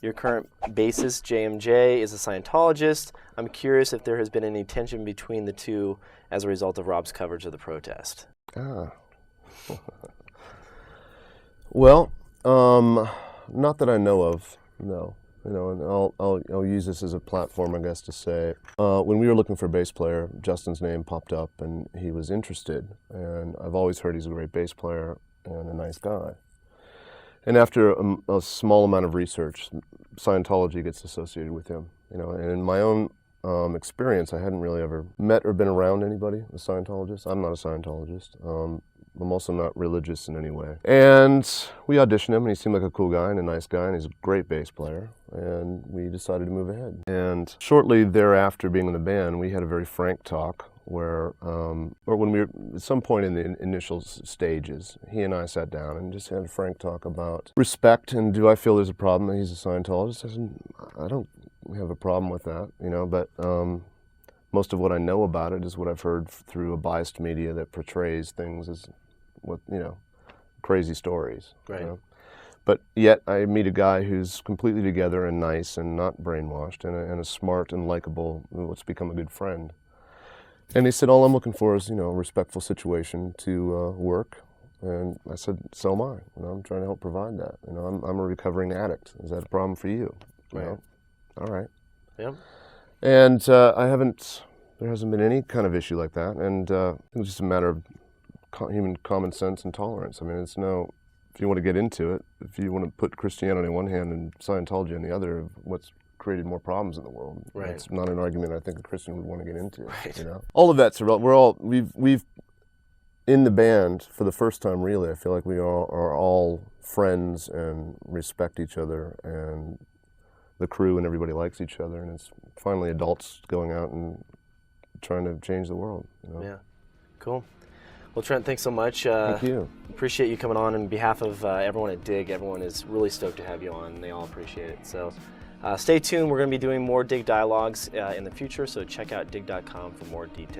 Your current bassist, JMJ, is a Scientologist. I'm curious if there has been any tension between the two as a result of Rob's coverage of the protest. Ah. Well, not that I know of, no. You know, and I'll use this as a platform, I guess, to say, when we were looking for a bass player, Justin's name popped up and he was interested. And I've always heard he's a great bass player and a nice guy. And after a small amount of research, Scientology gets associated with him. You know, and in my own experience, I hadn't really ever met or been around anybody, a Scientologist. I'm not a Scientologist. I'm also not religious in any way. And we auditioned him, and he seemed like a cool guy and a nice guy, and he's a great bass player. And we decided to move ahead. And shortly thereafter, being in the band, we had a very frank talk where, or when we were, at some point in the initial stages, he and I sat down and just had a frank talk about respect and do I feel there's a problem that he's a Scientologist? I said, I don't have a problem with that, you know, but most of what I know about it is what I've heard through a biased media that portrays things as what, you know, crazy stories. Right. You know? But yet I meet a guy who's completely together and nice and not brainwashed and a smart and likable, what's become a good friend. And he said, all I'm looking for is, you know, a respectful situation to work. And I said, so am I. You know, I'm trying to help provide that. You know, I'm a recovering addict. Is that a problem for you? You Right. know? All right. Yep. And there hasn't been any kind of issue like that. And it was just a matter of human common sense and tolerance. I mean, if you want to get into it, if you want to put Christianity on one hand and Scientology on the other, what's created more problems in the world. Right. It's not an argument I think a Christian would want to get into. Right. You know, all of that's we've in the band for the first time. Really, I feel like we are all friends and respect each other, and the crew and everybody likes each other, and it's finally adults going out and trying to change the world. You know? Yeah. Cool. Well, Trent, thanks so much. Thank you. Appreciate you coming on. On behalf of everyone at Digg, everyone is really stoked to have you on. They all appreciate it. So stay tuned. We're going to be doing more Digg dialogues in the future, so check out digg.com for more details.